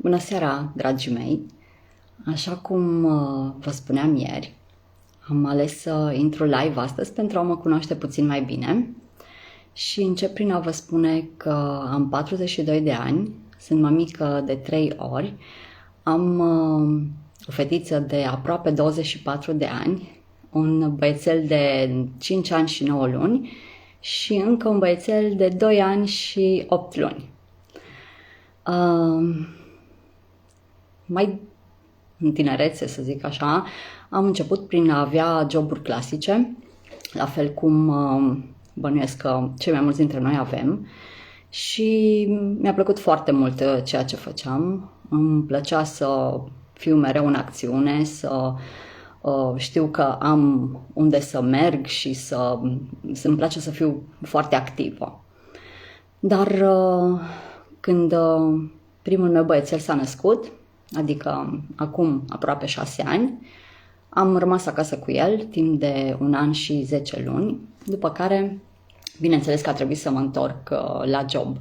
Bună seara, dragii mei! Așa cum vă spuneam ieri, am ales să intru live astăzi pentru a mă cunoaște puțin mai bine și încep prin a vă spune că am 42 de ani, sunt mămică de 3 ori, am o fetiță de aproape 24 de ani, un băiețel de 5 ani și 9 luni și încă un băiețel de 2 ani și 8 luni. Mai în tinerețe, să zic așa, am început prin a avea joburi clasice, la fel cum bănuiesc că cei mai mulți dintre noi avem, și mi-a plăcut foarte mult ceea ce făceam. Îmi plăcea să fiu mereu în acțiune, să știu că am unde să merg și să-mi place să fiu foarte activă. Dar când primul meu băiețel s-a născut, adică acum aproape 6 ani, am rămas acasă cu el timp de 1 an și 10 luni, după care, bineînțeles că a trebuit să mă întorc la job.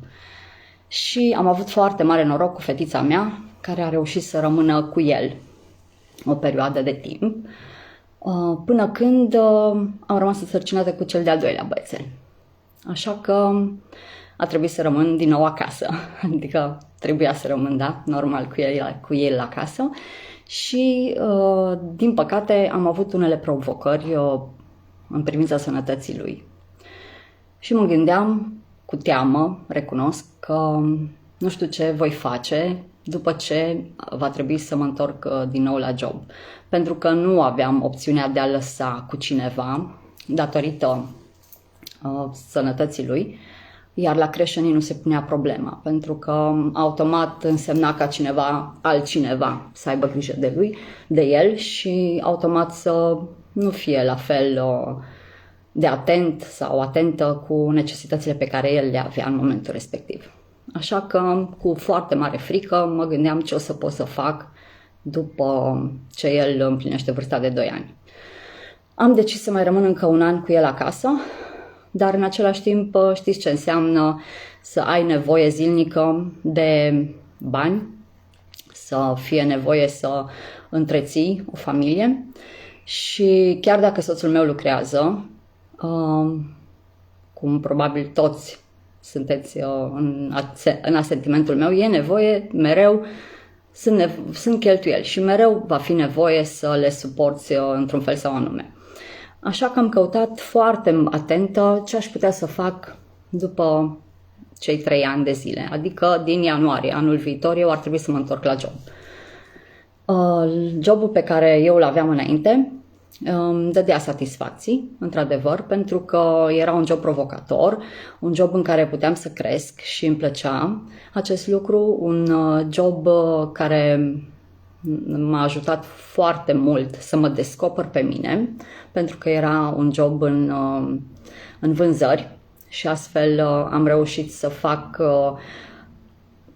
Și am avut foarte mare noroc cu fetița mea, care a reușit să rămână cu el o perioadă de timp, până când am rămas însărcinată cu cel de-al doilea băiețel. Așa că a trebuit să rămân din nou acasă, adică trebuia să rămân, da, normal, cu el acasă și, din păcate, am avut unele provocări în privința sănătății lui. Și mă gândeam, cu teamă, recunosc, că nu știu ce voi face după ce va trebui să mă întorc din nou la job, pentru că nu aveam opțiunea de a lăsa cu cineva datorită sănătății lui, iar la creșă nu se punea problema, pentru că automat însemna ca altcineva să aibă grijă de el și automat să nu fie la fel de atent sau atentă cu necesitățile pe care el le avea în momentul respectiv. Așa că, cu foarte mare frică, mă gândeam ce o să pot să fac după ce el împlinește vârsta de 2 ani. Am decis să mai rămân încă 1 an cu el acasă, dar în același timp știți ce înseamnă să ai nevoie zilnică de bani, să fie nevoie să întreții o familie și chiar dacă soțul meu lucrează, cum probabil toți sunteți în asentimentul meu, e nevoie mereu, sunt cheltuieli și mereu va fi nevoie să le suporți într-un fel sau anume. Așa că am căutat foarte atentă ce aș putea să fac după cei 3 ani de zile, adică din ianuarie anul viitor eu ar trebui să mă întorc la job. Jobul pe care eu îl aveam înainte îmi dădea satisfacții, într-adevăr, pentru că era un job provocator, un job în care puteam să cresc și îmi plăcea acest lucru, un job care m-a ajutat foarte mult să mă descoper pe mine, pentru că era un job în vânzări și astfel am reușit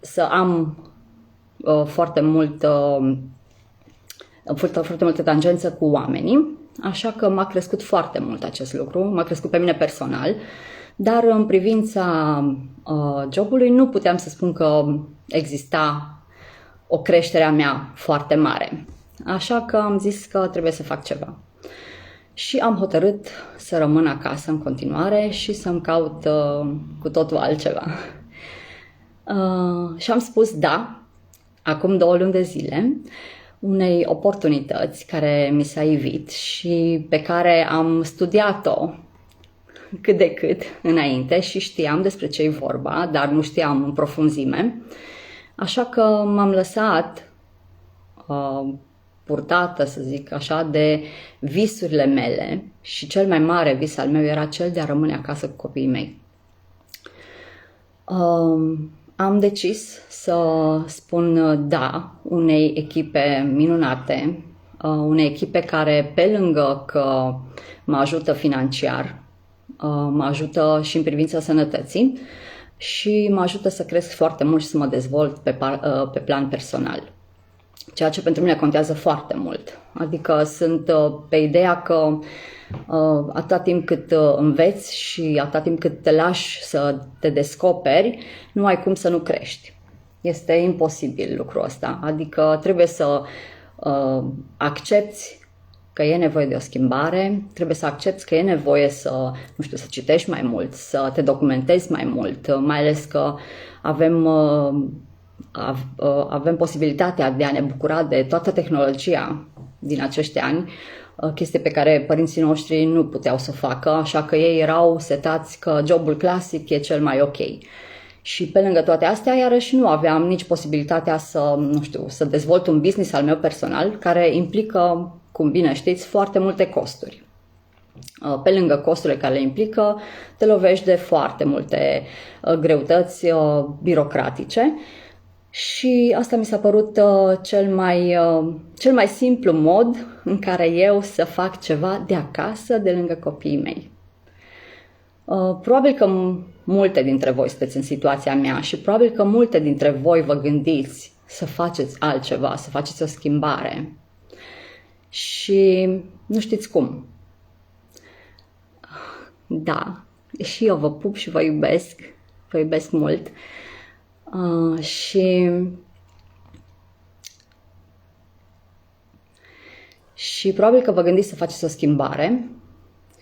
să am foarte multă tangență cu oamenii, așa că m-a crescut foarte mult acest lucru, m-a crescut pe mine personal, dar în privința jobului nu puteam să spun că exista o creștere a mea foarte mare. Așa că am zis că trebuie să fac ceva. Și am hotărât să rămân acasă în continuare și să-mi caut cu totul altceva. Și am spus da, acum 2 luni de zile, unei oportunități care mi s-a ivit și pe care am studiat-o cât de cât înainte și știam despre ce e vorba, dar nu știam în profunzime. Așa că m-am lăsat purtată, să zic așa, de visurile mele și cel mai mare vis al meu era cel de a rămâne acasă cu copiii mei. Am decis să spun da unei echipe minunate, unei echipe care, pe lângă că mă ajută financiar, mă ajută și în privința sănătății și mă ajută să cresc foarte mult și să mă dezvolt pe plan personal. Ceea ce pentru mine contează foarte mult. Adică sunt pe ideea că atâta timp cât înveți și atâta timp cât te lași să te descoperi, nu ai cum să nu crești. Este imposibil lucrul ăsta. Adică trebuie să accepti că e nevoie de o schimbare, trebuie să accepti că e nevoie să, nu știu, să citești mai mult, să te documentezi mai mult, mai ales că avem posibilitatea de a ne bucura de toată tehnologia din acești ani, chestie pe care părinții noștri nu puteau să o facă, așa că ei erau setați că jobul clasic e cel mai ok. Și pe lângă toate astea, iarăși nu aveam nici posibilitatea să, nu știu, să dezvolt un business al meu personal, care implică, cum bine știți, foarte multe costuri. Pe lângă costurile care le implică, te lovești de foarte multe greutăți birocratice. Și asta mi s-a părut cel mai simplu mod în care eu să fac ceva de acasă, de lângă copiii mei. Probabil că multe dintre voi sunteți în situația mea și probabil că multe dintre voi vă gândiți să faceți altceva, să faceți o schimbare și nu știți cum. Da, și eu vă pup și vă iubesc mult. Și probabil că vă gândiți să faceți o schimbare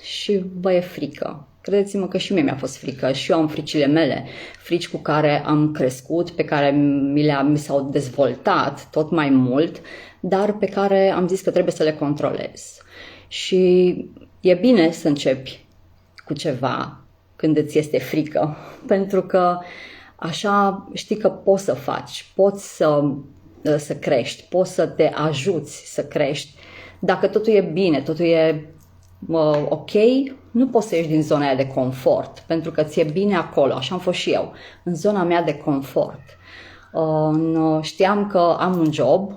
și vă e frică. Credeți-mă că și mie mi-a fost frică și eu am fricile mele, frici cu care am crescut, pe care mi s-au dezvoltat tot mai mult, dar pe care am zis că trebuie să le controlez. Și e bine să începi cu ceva când îți este frică, pentru că așa știi că poți să faci, poți să crești, poți să te ajuți să crești. Dacă totul e bine, totul e ok, nu poți să ieși din zona aia de confort, pentru că ți-e bine acolo, așa am fost și eu, în zona mea de confort. Știam că am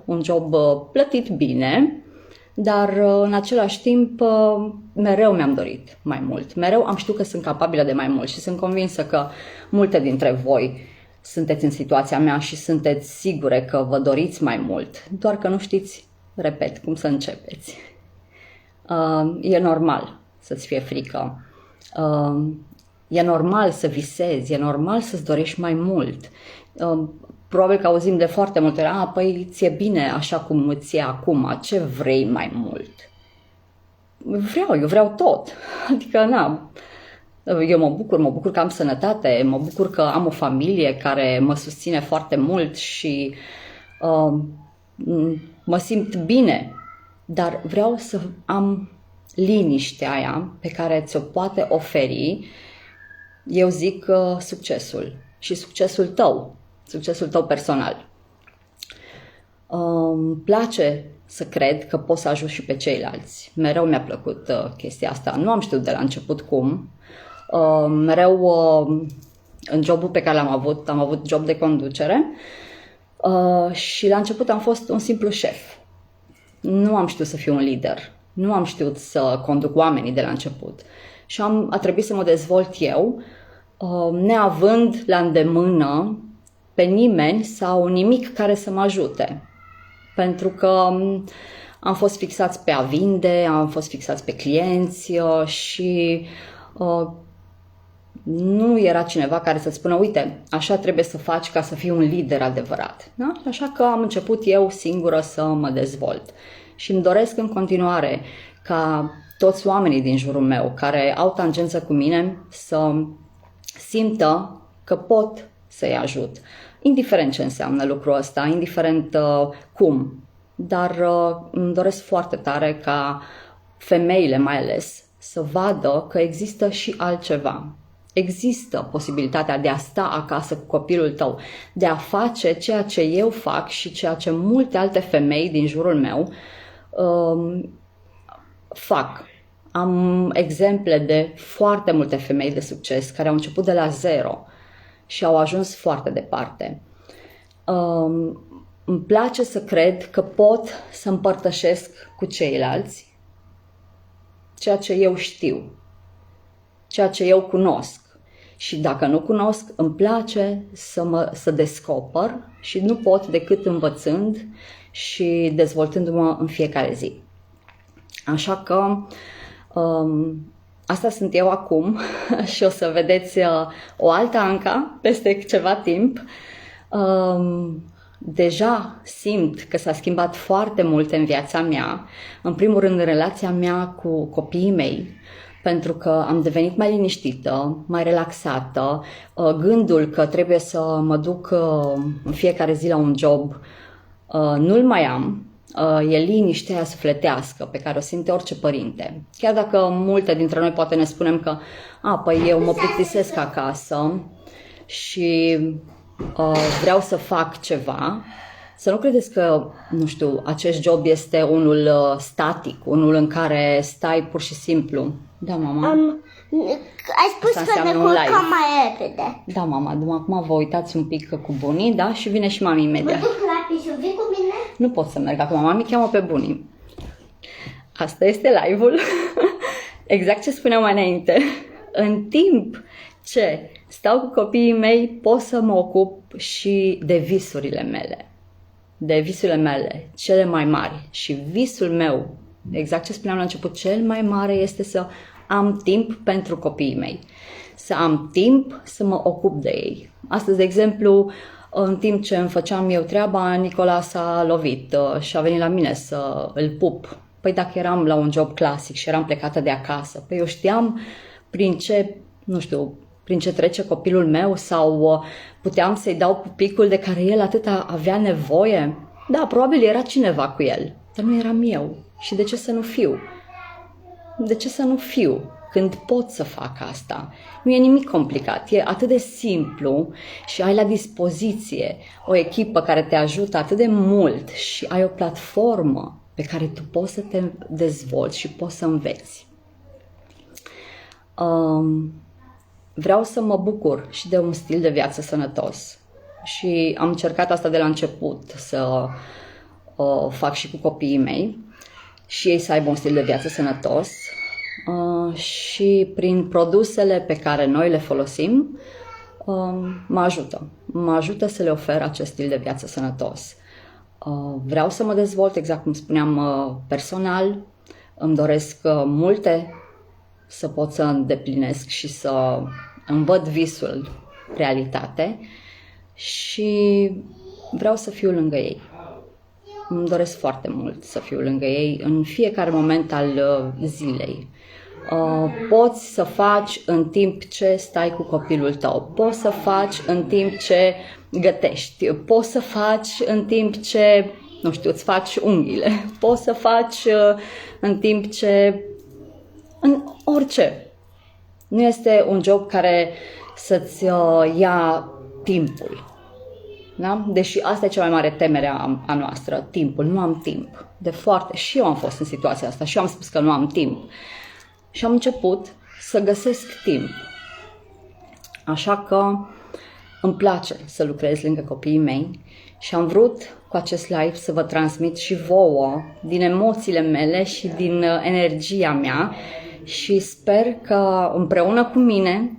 un job plătit bine, dar în același timp mereu mi-am dorit mai mult. Mereu am știut că sunt capabilă de mai mult și sunt convinsă că multe dintre voi sunteți în situația mea și sunteți sigure că vă doriți mai mult, doar că nu știți, repet, cum să începeți. E normal să-ți fie frică, e normal să visezi, e normal să-ți dorești mai mult. Probabil că auzim de foarte multe ori, păi ți-e bine așa cum îți e acum, ce vrei mai mult? Eu vreau tot, adică eu mă bucur că am sănătate, mă bucur că am o familie care mă susține foarte mult și mă simt bine, dar vreau să am liniștea aia pe care ți-o poate oferi, eu zic, succesul și succesul tău personal. Îmi place să cred că pot să ajut și pe ceilalți. Mereu mi-a plăcut chestia asta. Nu am știut de la început cum. Mereu în jobul pe care am avut job de conducere și la început am fost un simplu șef. Nu am știut să fiu un lider. Nu am știut să conduc oamenii de la început. Și a trebuit să mă dezvolt eu, neavând la îndemână pe nimeni sau nimic care să mă ajute. Pentru că am fost fixați pe a vinde, am fost fixați pe clienți și nu era cineva care să-ți spună, uite, așa trebuie să faci ca să fii un lider adevărat. Da? Așa că am început eu singură să mă dezvolt. Și îmi doresc în continuare ca toți oamenii din jurul meu care au tangență cu mine să simtă că pot să-i ajut. Indiferent ce înseamnă lucrul ăsta, indiferent cum. Dar îmi doresc foarte tare ca femeile mai ales să vadă că există și altceva. Există posibilitatea de a sta acasă cu copilul tău, de a face ceea ce eu fac și ceea ce multe alte femei din jurul meu fac. Am exemple de foarte multe femei de succes care au început de la zero și au ajuns foarte departe. Îmi place să cred că pot să împărtășesc cu ceilalți ceea ce eu știu, ceea ce eu cunosc. Și dacă nu cunosc, îmi place să descoper și nu pot decât învățând și dezvoltându-mă în fiecare zi. Așa că asta sunt eu acum și o să vedeți o altă Anca peste ceva timp. Deja simt că s-a schimbat foarte mult în viața mea, în primul rând în relația mea cu copiii mei, pentru că am devenit mai liniștită, mai relaxată, gândul că trebuie să mă duc în fiecare zi la un job, nu-l mai am. E liniștea aia sufletească pe care o simte orice părinte. Chiar dacă multe dintre noi poate ne spunem că păi eu mă plictisesc acasă și vreau să fac ceva, să nu credeți că, nu știu, acest job este unul static, unul în care stai pur și simplu. Da, mama? Ai spus că ne culcăm mai repede. Da, mama, acum vă uitați un pic cu bunii, da? Și vine și mami imediat. Mă duc la pisul, vii cu mine? Nu pot să merg acum, mami cheamă pe bunii. Asta este live-ul. Exact ce spuneam mai înainte. În timp ce stau cu copiii mei, pot să mă ocup și de visurile mele. De visurile mele, cele mai mari. Și visul meu, exact ce spuneam la început, cel mai mare este să am timp pentru copiii mei. Să am timp să mă ocup de ei. Astăzi, de exemplu, în timp ce îmi făceam eu treaba, Nicola s-a lovit și a venit la mine să îl pup. Păi dacă eram la un job clasic și eram plecată de acasă, păi eu știam prin ce trece copilul meu sau puteam să-i dau pupicul de care el atâta avea nevoie. Da, probabil era cineva cu el, dar nu eram eu. Și de ce să nu fiu? De ce să nu fiu când pot să fac asta? Nu e nimic complicat, e atât de simplu și ai la dispoziție o echipă care te ajută atât de mult și ai o platformă pe care tu poți să te dezvolți și poți să înveți. Vreau să mă bucur și de un stil de viață sănătos și am încercat asta de la început, să o fac și cu copiii mei și ei să aibă un stil de viață sănătos și prin produsele pe care noi le folosim mă ajută să le ofer acest stil de viață sănătos. Vreau să mă dezvolt, exact cum spuneam, personal, îmi doresc multe să pot să îndeplinesc și să îmi văd visul realitate și vreau să fiu lângă ei. Îmi doresc foarte mult să fiu lângă ei în fiecare moment al zilei. Poți să faci în timp ce stai cu copilul tău, poți să faci în timp ce gătești, poți să faci în timp ce, nu știu, îți faci unghiile, poți să faci în timp ce... în orice. Nu este un job care să-ți ia timpul. Da? Deși asta e cea mai mare temere a noastră, timpul. Nu am timp. Și eu am fost în situația asta și eu am spus că nu am timp. Și am început să găsesc timp. Așa că îmi place să lucrez lângă copiii mei și am vrut cu acest live să vă transmit și vouă din emoțiile mele și din energia mea și sper că împreună cu mine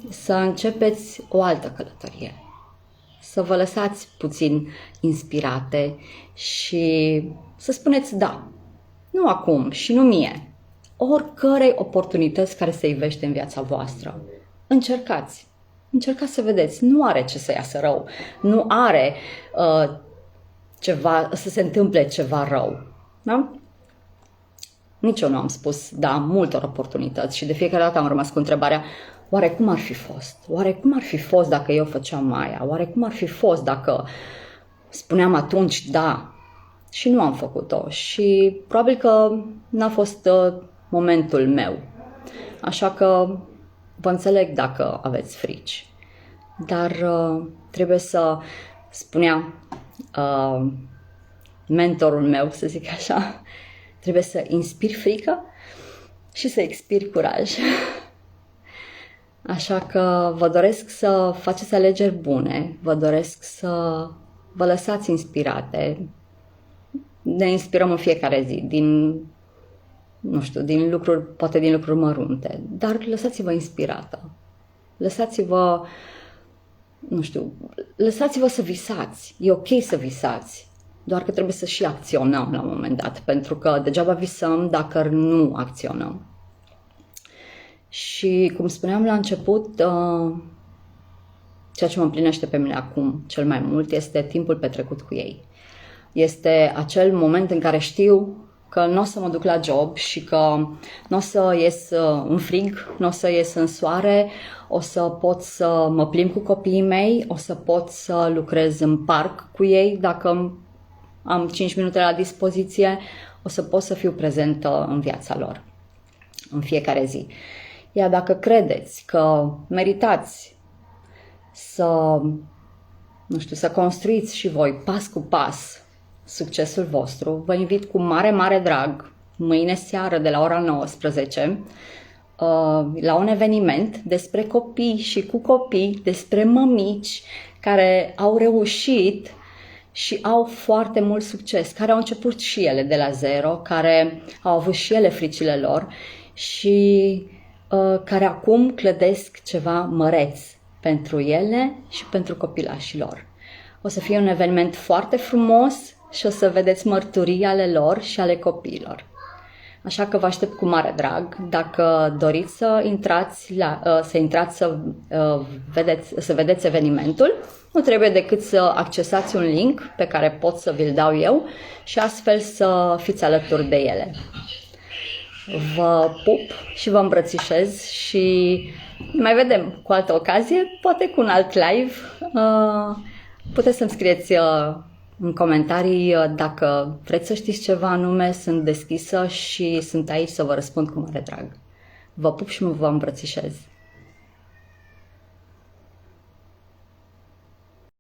să începeți o altă călătorie. Să vă lăsați puțin inspirate și să spuneți da, nu acum și nu mie, oricărei oportunități care se ivește în viața voastră. Încercați să vedeți, nu are ce să iasă rău, nu are să se întâmple ceva rău. Da? Nici eu nu am spus da multor oportunități și de fiecare dată am rămas cu întrebarea: oare cum ar fi fost? Oare cum ar fi fost dacă eu făceam aia? Oare cum ar fi fost dacă spuneam atunci da și nu am făcut-o? Și probabil că n-a fost momentul meu. Așa că vă înțeleg dacă aveți frici. Dar trebuie să, spunea mentorul meu, să zic așa, trebuie să inspiri frică și să expiri curaj. Așa că vă doresc să faceți alegeri bune, vă doresc să vă lăsați inspirate. Ne inspirăm în fiecare zi, din lucruri, poate din lucruri mărunte, dar lăsați-vă inspirată. Lăsați-vă să visați. E ok să visați, doar că trebuie să și acționăm la un moment dat, pentru că degeaba visăm dacă nu acționăm. Și cum spuneam la început, ceea ce mă împlinește pe mine acum cel mai mult este timpul petrecut cu ei. Este acel moment în care știu că nu o să mă duc la job și că nu o să ies în frig, nu o să ies în soare, o să pot să mă plimb cu copiii mei, o să pot să lucrez în parc cu ei dacă am 5 minute la dispoziție, o să pot să fiu prezentă în viața lor în fiecare zi. Iar dacă credeți că meritați să, să construiți și voi pas cu pas succesul vostru, vă invit cu mare, mare drag mâine seară de la ora 19 la un eveniment despre copii și cu copii, despre mămici care au reușit și au foarte mult succes, care au început și ele de la zero, care au avut și ele fricile lor și care acum clădesc ceva măreț pentru ele și pentru copilașii lor. O să fie un eveniment foarte frumos și o să vedeți mărturii ale lor și ale copiilor. Așa că vă aștept cu mare drag. Dacă doriți să vedeți evenimentul, nu trebuie decât să accesați un link pe care pot să vi-l dau eu și astfel să fiți alături de ele. Vă pup și vă îmbrățișez și ne mai vedem cu altă ocazie, poate cu un alt live. Puteți să-mi scrieți în comentarii dacă vreți să știți ceva anume, sunt deschisă și sunt aici să vă răspund cu mare drag. Vă pup și vă îmbrățișez.